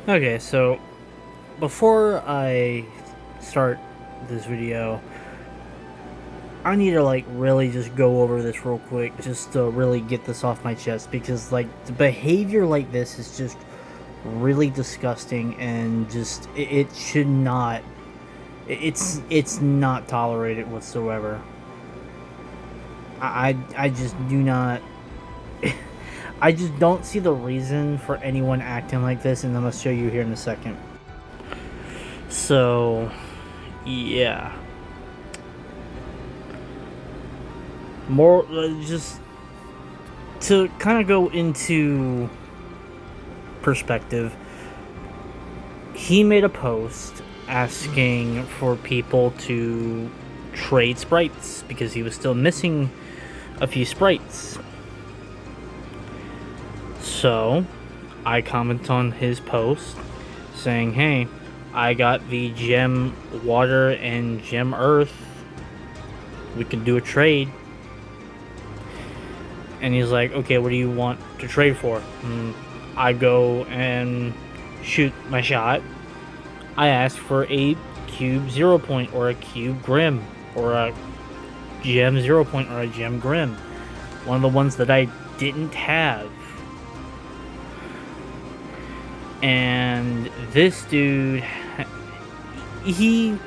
Okay, so before I start this video, I need to really just go over this real quick just to really get this off my chest because the behavior like this is just really disgusting and just it should not it's not tolerated whatsoever. I just do not I just don't see the reason for anyone acting like this, and I'm gonna show you here in a second. So, yeah. More, just to kind of go into perspective, he made a post asking for people to trade sprites because he was still missing a few sprites. So, I comment on his post saying, hey, I got the gem water and gem earth. We could do a trade. And he's like, okay, what do you want to trade for? I go and shoot my shot. I ask for a cube 0 point or a cube grim or a gem 0 point or a gem grim. One of the ones that I didn't have. And this dude, he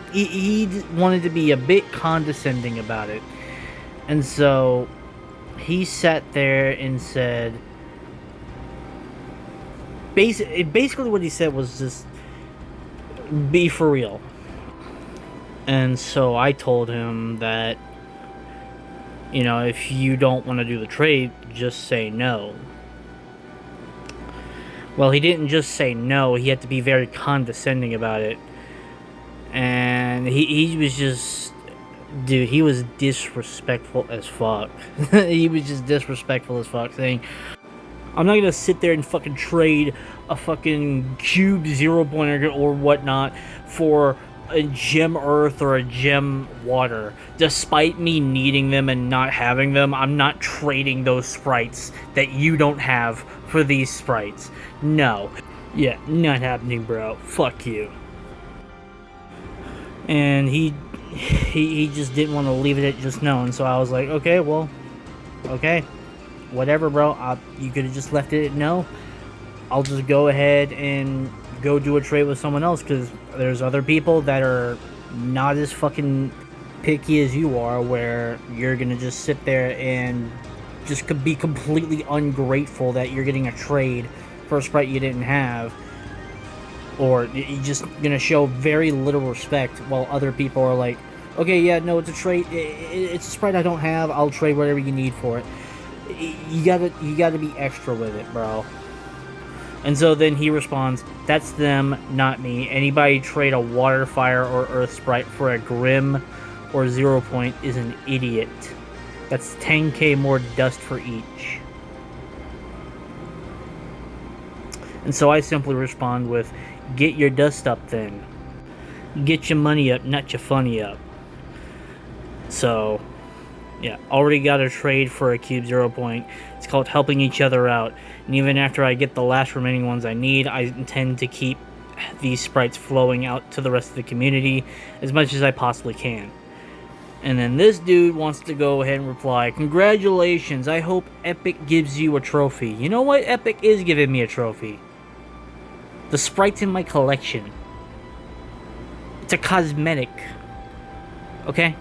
wanted to be a bit condescending about it. And so he sat there and said, basically what he said was just, be for real. And so I told him that, you know, if you don't want to do the trade, just say no. Well, he didn't just say no, he had to be very condescending about it. And he was just, dude, he was disrespectful as fuck. He was just disrespectful as fuck, saying, I'm not gonna sit there and fucking trade a fucking cube 0 point or whatnot for a gem earth or a gem water. Despite me needing them and not having them, I'm not trading those sprites that you don't have for these sprites. No. Yeah, not happening, bro. Fuck you. And he just didn't want to leave it at just no, and so I was like, okay, well, okay, whatever, bro. You could have just left it at no. I'll just go ahead and go do a trade with someone else, because there's other people that are not as fucking picky as you are, where you're gonna just sit there and just could be completely ungrateful that you're getting a trade for a sprite you didn't have, or you're just gonna show very little respect, while other people are like, okay, yeah, no, it's a trade, it's a sprite I don't have, I'll trade whatever you need for it. You gotta be extra with it, bro. And so then he responds, that's them, not me. Anybody trade a water, fire, or earth sprite for a grim or 0 point is an idiot. That's 10k more dust for each. And so I simply respond with, get your dust up then. Get your money up, not your funny up. So, yeah, already got a trade for a cube 0 point. It's called helping each other out. And even after I get the last remaining ones I need, I intend to keep these sprites flowing out to the rest of the community as much as I possibly can. And then this dude wants to go ahead and reply, congratulations, I hope Epic gives you a trophy. You know what? Epic is giving me a trophy. The sprite's in my collection. It's a cosmetic. Okay?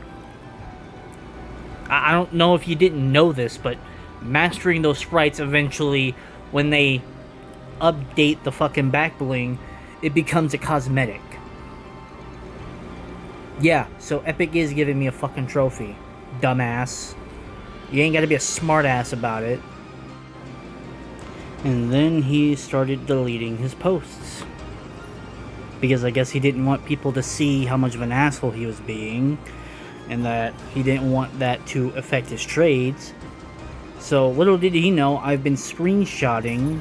I don't know if you didn't know this, but mastering those sprites eventually, when they update the fucking back bling, it becomes a cosmetic. Yeah, so Epic is giving me a fucking trophy, dumbass. You ain't gotta be a smartass about it. And then he started deleting his posts, because I guess he didn't want people to see how much of an asshole he was being, and that he didn't want that to affect his trades. So little did he know, I've been screenshotting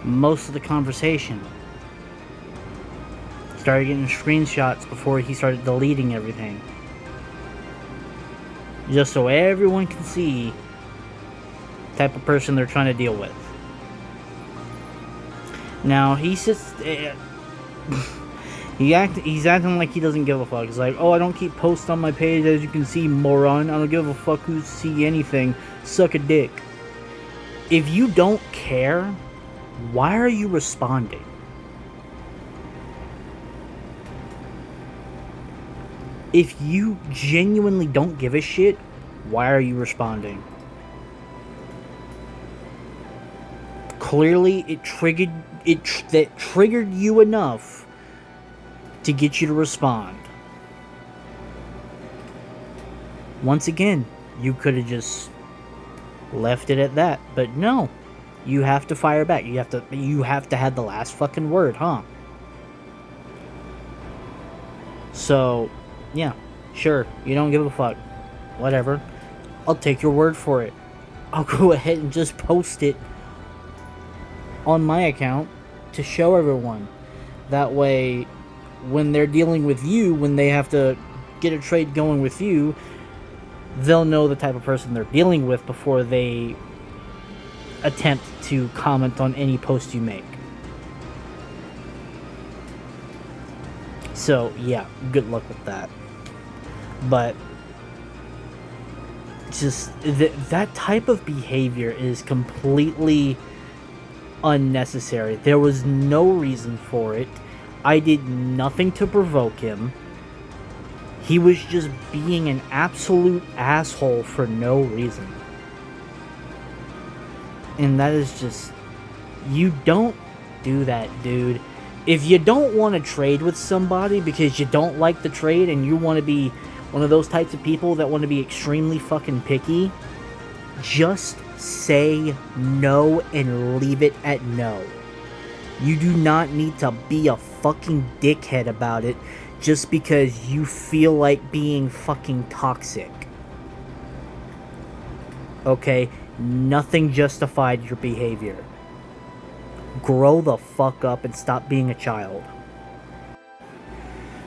most of the conversation. Started getting screenshots before he started deleting everything, just so everyone can see the type of person they're trying to deal with. Now he sits. He's acting like he doesn't give a fuck. He's like, oh, I don't keep posts on my page, as you can see, moron. I don't give a fuck who see anything. Suck a dick. If you don't care, why are you responding? If you genuinely don't give a shit, why are you responding? Clearly, that triggered you enough to get you to respond. Once again, you could have just left it at that, but no. You have to fire back. You have to have the last fucking word, huh? So, yeah, sure, you don't give a fuck. Whatever. I'll take your word for it. I'll go ahead and just post it on my account to show everyone. That way, when they're dealing with you, when they have to get a trade going with you, they'll know the type of person they're dealing with before they attempt to comment on any post you make. So, yeah, good luck with that. But just that type of behavior is completely unnecessary. There was no reason for it. I did nothing to provoke him. He was just being an absolute asshole for no reason. And that is just... You don't do that, dude. If you don't want to trade with somebody because you don't like the trade and you want to be one of those types of people that want to be extremely fucking picky, just say no and leave it at no. You do not need to be a fucking dickhead about it just because you feel like being fucking toxic. Okay? Nothing justified your behavior. Grow the fuck up and stop being a child.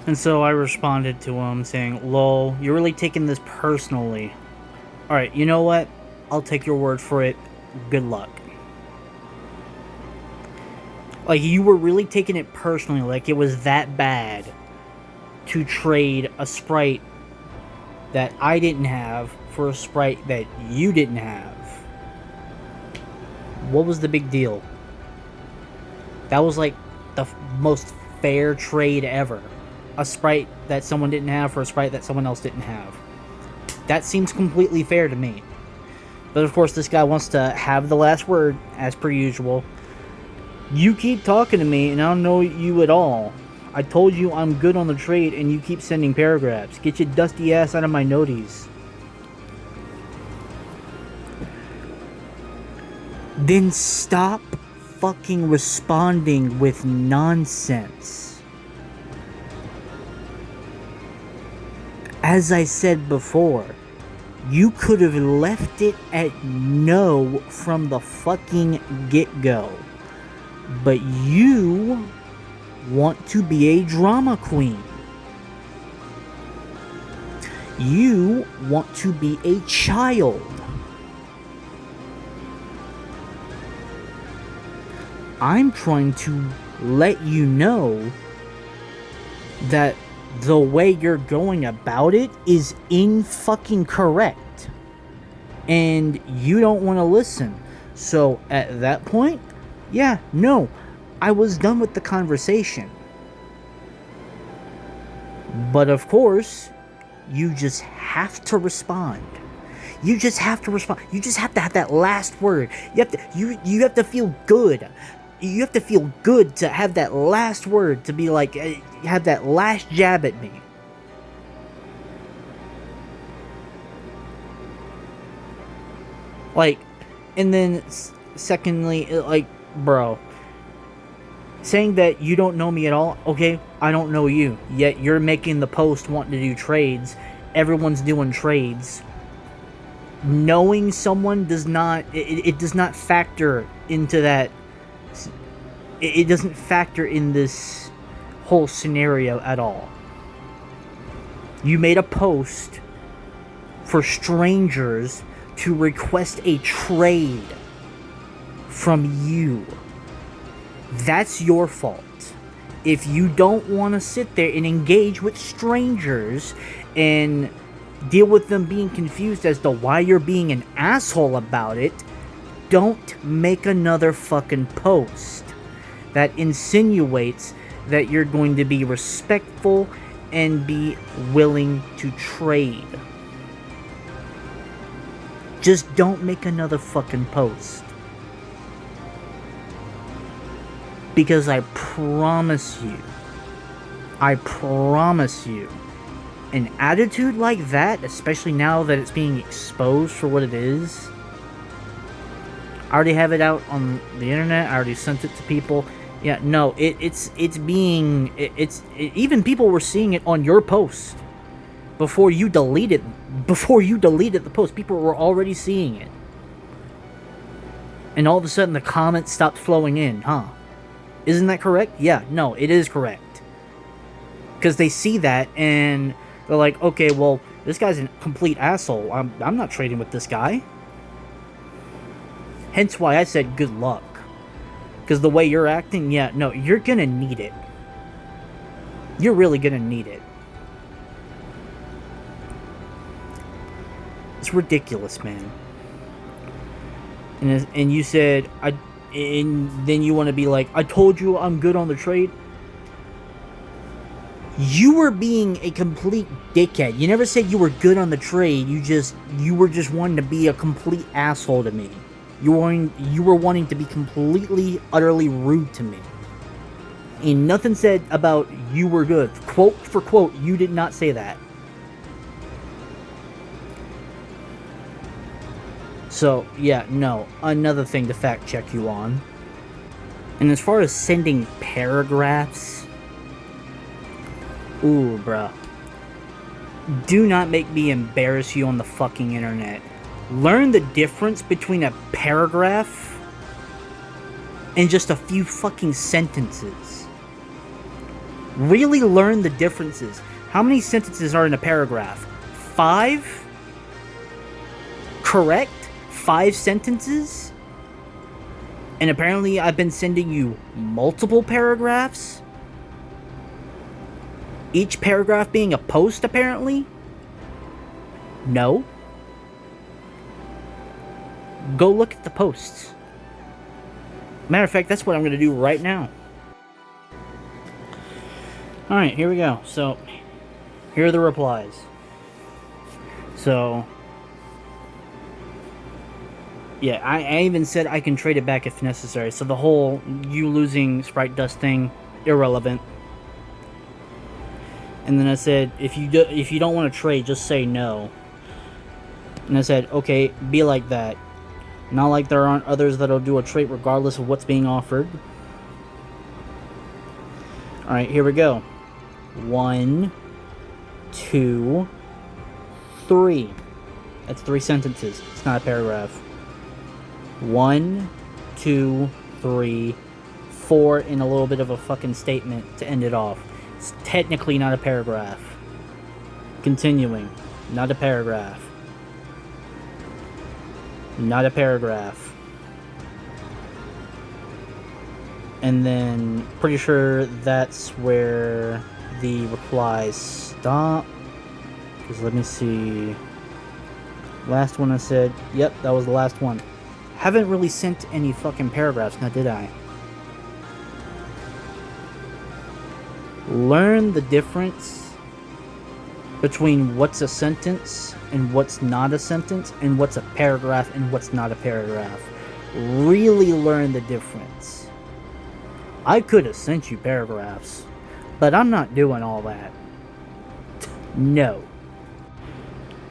And so I responded to him saying, lol, you're really taking this personally. Alright, you know what? I'll take your word for it. Good luck. Like, you were really taking it personally, like it was that bad to trade a Sprite that I didn't have for a Sprite that you didn't have. What was the big deal? That was like the most fair trade ever. A Sprite that someone didn't have for a Sprite that someone else didn't have. That seems completely fair to me. But of course, this guy wants to have the last word, as per usual. You keep talking to me, and I don't know you at all. I told you I'm good on the trade, and you keep sending paragraphs. Get your dusty ass out of my noties. Then stop fucking responding with nonsense. As I said before, you could have left it at no from the fucking get-go. But you want to be a drama queen. You want to be a child. I'm trying to let you know that the way you're going about it is in-fucking correct. And you don't want to listen. So at that point, yeah, no, I was done with the conversation. But of course, you just have to respond. You just have to respond. You just have to have that last word. You have to feel good. You have to feel good to have that last word, to be like, have that last jab at me. Like, and then secondly, like, bro, saying that you don't know me at all, okay, I don't know you, yet you're making the post wanting to do trades. Everyone's doing trades. Knowing someone does not, it does not factor into that. It doesn't factor in this whole scenario at all. You made a post for strangers to request a trade from you. That's your fault. If you don't want to sit there and engage with strangers and deal with them being confused as to why you're being an asshole about it, don't make another fucking post that insinuates that you're going to be respectful and be willing to trade. Just don't make another fucking post. Because I promise you, an attitude like that, especially now that it's being exposed for what it is, I already have it out on the internet, I already sent it to people. Yeah, no, it's even people were seeing it on your post. Before you deleted the post, people were already seeing it. And all of a sudden the comments stopped flowing in, huh? Isn't that correct? Yeah, no, it is correct. Because they see that and they're like, okay, well, this guy's a complete asshole. I'm not trading with this guy. Hence why I said good luck. Because the way you're acting, yeah, no, you're gonna need it. You're really gonna need it. It's ridiculous, man. And you said, and then you want to be like, I told you I'm good on the trade. You were being a complete dickhead. You never said you were good on the trade. You were just wanting to be a complete asshole to me. You were wanting to be completely, utterly rude to me. And nothing said about you were good. Quote for quote, you did not say that. So, yeah, no. Another thing to fact check you on. And as far as sending paragraphs, ooh, bruh. Do not make me embarrass you on the fucking internet. Learn the difference between a paragraph and just a few fucking sentences. Really learn the differences. How many sentences are in a paragraph? 5? Correct? 5 sentences? And apparently I've been sending you multiple paragraphs? Each paragraph being a post, apparently? No. Go look at the posts. Matter of fact, that's what I'm going to do right now. Alright, here we go. So, here are the replies. So, yeah, I even said I can trade it back if necessary. So the whole you losing Sprite Dust thing, irrelevant. And then I said, if you don't want to trade, just say no. And I said, okay, be like that. Not like there aren't others that'll do a trade regardless of what's being offered. Alright, here we go. 1, 2, 3. That's 3 sentences. It's not a paragraph. 1, 2, 3, 4, and a little bit of a fucking statement to end it off. It's technically not a paragraph. Continuing. Not a paragraph. Not a paragraph. And then, pretty sure that's where the replies stop. Because let me see. Last one I said, yep, that was the last one. Haven't really sent any fucking paragraphs, now did I? Learn the difference between what's a sentence and what's not a sentence, and what's a paragraph and what's not a paragraph. Really learn the difference. I could have sent you paragraphs, but I'm not doing all that. No.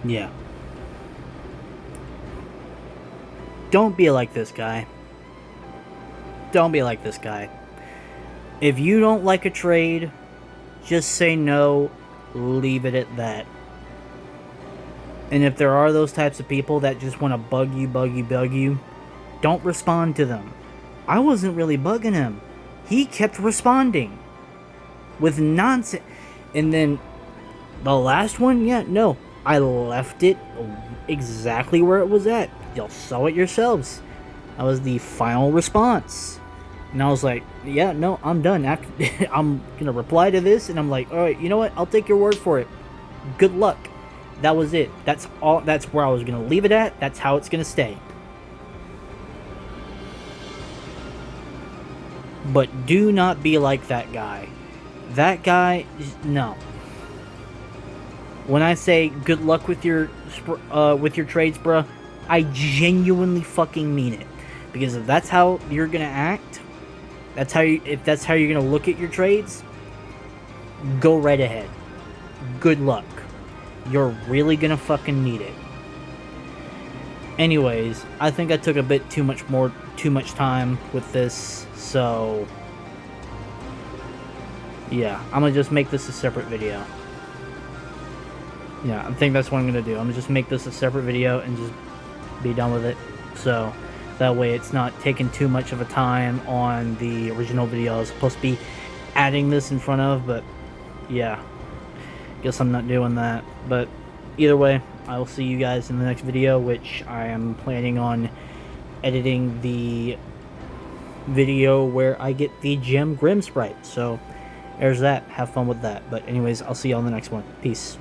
Yeah. Don't be like this guy. Don't be like this guy. If you don't like a trade, just say no, leave it at that. And if there are those types of people that just want to bug you, don't respond to them. I wasn't really bugging him. He kept responding with nonsense. And then the last one, yeah, no. I left it exactly where it was at. Y'all saw it yourselves. That was the final response. And I was like, yeah, no, I'm done. After I'm gonna reply to this, and I'm like, all right, you know what? I'll take your word for it. Good luck. That was it. That's all. That's where I was gonna leave it at. That's how it's gonna stay. But do not be like that guy. That guy, no. When I say good luck with your trades, bruh, I genuinely fucking mean it. Because if that's how you're gonna act, if that's how you're gonna look at your trades, go right ahead. Good luck. You're really gonna fucking need it. Anyways, I think I took a bit too much time with this, so yeah, I'm gonna just make this a separate video. Yeah, I think that's what I'm gonna do. I'm gonna just make this a separate video and just be done with it. So that way it's not taking too much of a time on the original video I was supposed to be adding this in front of, but yeah, guess I'm not doing that. But either way, I will see you guys in the next video, which I am planning on editing the video where I get the Gem Grim Sprite. So there's that. Have fun with that. But anyways, I'll see you on the next one. Peace.